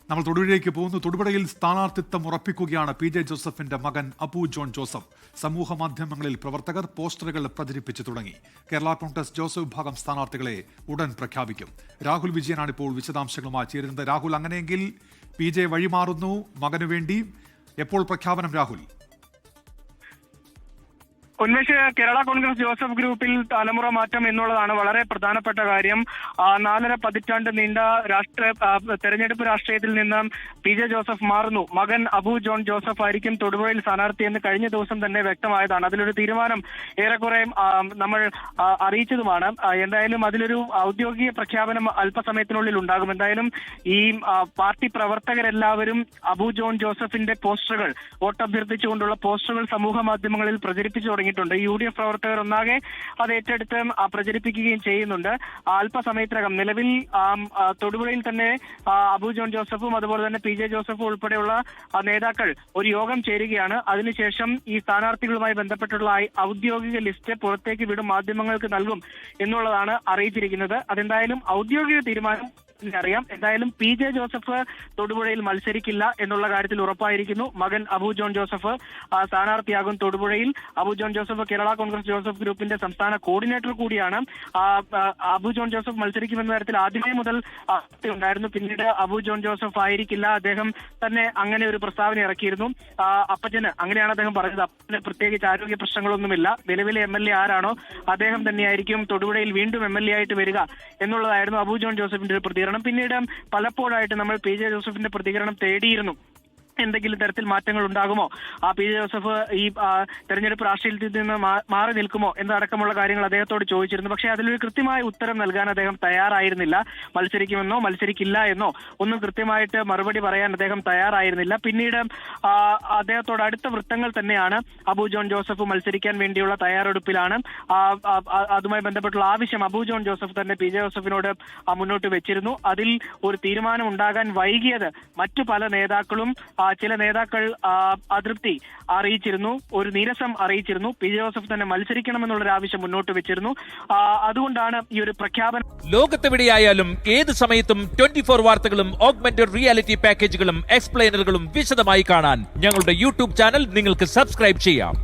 നമ്മൾ തൊടുപുഴയിലേക്ക് പോകുന്നു. തൊടുപുഴയിൽ സ്ഥാനാർത്ഥിത്വം ഉറപ്പിക്കുകയാണ് പി.ജെ. ജോസഫിന്റെ മകൻ അബു ജോൺ ജോസഫ്. സമൂഹ മാധ്യമങ്ങളിൽ പ്രവർത്തകർ പോസ്റ്ററുകൾ പ്രചരിപ്പിച്ചു തുടങ്ങി. കേരള കോൺഗ്രസ് ജോസഫ് വിഭാഗം സ്ഥാനാർത്ഥികളെ ഉടൻ പ്രഖ്യാപിക്കും. രാഹുൽ വിജയനാണ് ഇപ്പോൾ വിശദാംശങ്ങളുമായി ചേരുന്നത്. രാഹുൽ, അങ്ങനെയെങ്കിൽ പി.ജെ. വഴിമാറുന്നു മകനു വേണ്ടി. എപ്പോൾ പ്രഖ്യാപനം രാഹുൽ? ഉന്മേഷ്, കേരള കോൺഗ്രസ് ജോസഫ് ഗ്രൂപ്പിൽ തലമുറ മാറ്റം എന്നുള്ളതാണ് വളരെ പ്രധാനപ്പെട്ട കാര്യം. 4.5 പതിറ്റാണ്ട് നീണ്ട തെരഞ്ഞെടുപ്പ് രാഷ്ട്രീയത്തിൽ നിന്ന് പി.ജെ. ജോസഫ് മാറുന്നു. മകൻ അബു ജോൺ ജോസഫ് ആയിരിക്കും തൊടുപുഴയിൽ സ്ഥാനാർത്ഥിയെന്ന് കഴിഞ്ഞ ദിവസം തന്നെ വ്യക്തമായതാണ്. അതിലൊരു തീരുമാനം ഏറെക്കുറെ നമ്മൾ അറിയിച്ചതുമാണ്. എന്തായാലും അതിലൊരു ഔദ്യോഗിക പ്രഖ്യാപനം അല്പസമയത്തിനുള്ളിൽ ഉണ്ടാകും. എന്തായാലും ഈ പാർട്ടി പ്രവർത്തകരെല്ലാവരും അബു ജോൺ ജോസഫിന്റെ പോസ്റ്ററുകൾ, വോട്ടഭ്യർത്ഥിച്ചുകൊണ്ടുള്ള പോസ്റ്ററുകൾ സമൂഹ മാധ്യമങ്ങളിൽ പ്രചരിപ്പിച്ചു തുടങ്ങിയിട്ടുണ്ട്. UDF പ്രവർത്തകർ ഒന്നാകെ അത് ഏറ്റെടുത്ത് പ്രചരിപ്പിക്കുകയും ചെയ്യുന്നുണ്ട്. അല്പസമയത്തിനകം നിലവിൽ തൊടുപുഴയിൽ തന്നെ അബു ജോൺ ജോസഫും അതുപോലെ തന്നെ പി.ജെ. ജോസഫും ഉൾപ്പെടെയുള്ള നേതാക്കൾ ഒരു യോഗം ചേരുകയാണ്. അതിനുശേഷം ഈ സ്ഥാനാർത്ഥികളുമായി ബന്ധപ്പെട്ടുള്ള ഔദ്യോഗിക ലിസ്റ്റ് പുറത്തേക്ക് വിടും, മാധ്യമങ്ങൾക്ക് നൽകും എന്നുള്ളതാണ് അറിയിച്ചിരിക്കുന്നത്. അതെന്തായാലും ഔദ്യോഗിക തീരുമാനം അറിയാം. എന്തായാലും പി.ജെ. ജോസഫ് തൊടുപുഴയിൽ മത്സരിക്കില്ല എന്നുള്ള കാര്യത്തിൽ ഉറപ്പായിരിക്കുന്നു. മകൻ അബു ജോൺ ജോസഫ് സ്ഥാനാർത്ഥിയാകും തൊടുപുഴയിൽ. Abu John Joseph Kerala Congress Joseph ഗ്രൂപ്പിന്റെ സംസ്ഥാന കോർഡിനേറ്റർ കൂടിയാണ്. അബു ജോൺ ജോസഫ് മത്സരിക്കുമെന്ന കാര്യത്തിൽ ആദ്യമേ മുതൽ ഉണ്ടായിരുന്നു. പിന്നീട് അബു ജോൺ ജോസഫ് ആയിരിക്കില്ല, അദ്ദേഹം തന്നെ അങ്ങനെ ഒരു പ്രസ്താവന ഇറക്കിയിരുന്നു. അപ്പച്ചന്, അങ്ങനെയാണ് അദ്ദേഹം പറഞ്ഞത്, അപ്പച്ചന് പ്രത്യേകിച്ച് ആരോഗ്യ പ്രശ്നങ്ങളൊന്നുമില്ല, നിലവിലെ MLA ആരാണോ അദ്ദേഹം തന്നെയായിരിക്കും തൊടുപുഴയിൽ വീണ്ടും MLA ആയിട്ട് വരിക എന്നുള്ളതായിരുന്നു അബു ജോൺ ജോസഫിന്റെ ഒരു പ്രതികരണം. പിന്നീട് പലപ്പോഴായിട്ട് നമ്മൾ പി.ജെ. ജോസഫിന്റെ പ്രതികരണം തേടിയിരുന്നു. എന്തെങ്കിലും തരത്തിൽ മാറ്റങ്ങൾ ഉണ്ടാകുമോ, പി.ജെ. ജോസഫ് ഈ തെരഞ്ഞെടുപ്പ് രാഷ്ട്രീയത്തിൽ നിന്ന് മാറി നിൽക്കുമോ എന്നടക്കമുള്ള കാര്യങ്ങൾ അദ്ദേഹത്തോട് ചോദിച്ചിരുന്നു. പക്ഷേ അതിലൊരു കൃത്യമായ ഉത്തരം നൽകാൻ അദ്ദേഹം തയ്യാറായിരുന്നില്ല. മത്സരിക്കുമെന്നോ മത്സരിക്കില്ല എന്നോ ഒന്നും കൃത്യമായിട്ട് മറുപടി പറയാൻ അദ്ദേഹം തയ്യാറായിരുന്നില്ല. പിന്നീട് അദ്ദേഹത്തോട് അടുത്ത വൃത്തങ്ങൾ തന്നെയാണ് അബു ജോൺ ജോസഫ് മത്സരിക്കാൻ വേണ്ടിയുള്ള തയ്യാറെടുപ്പിലാണ്. അതുമായി ബന്ധപ്പെട്ടുള്ള ആവശ്യം അബു ജോൺ ജോസഫ് തന്നെ പി.ജെ. ജോസഫിനോട് മുന്നോട്ട് വെച്ചിരുന്നു. അതിൽ ഒരു തീരുമാനം ഉണ്ടാകാൻ വൈകിയത് മറ്റു പല നേതാക്കളും, ചില നേതാക്കൾ അതൃപ്തി അറിയിച്ചിരുന്നു, ഒരു നീരസം അറിയിച്ചിരുന്നു. പി.ജെ. ജോസഫ് തന്നെ മത്സരിക്കണമെന്നുള്ളൊരു ആവശ്യം മുന്നോട്ട് വെച്ചിരുന്നു. അതുകൊണ്ടാണ് ഈ ഒരു പ്രഖ്യാപനം. ലോകത്തെവിടെയായാലും ഏത് സമയത്തും 24 വാർത്തകളും ഓഗ്മെന്റഡ് റിയാലിറ്റി പാക്കേജുകളും എക്സ്പ്ലെയിനറുകളും വിശദമായി കാണാൻ ഞങ്ങളുടെ YouTube ചാനൽ നിങ്ങൾക്ക് സബ്സ്ക്രൈബ് ചെയ്യാം.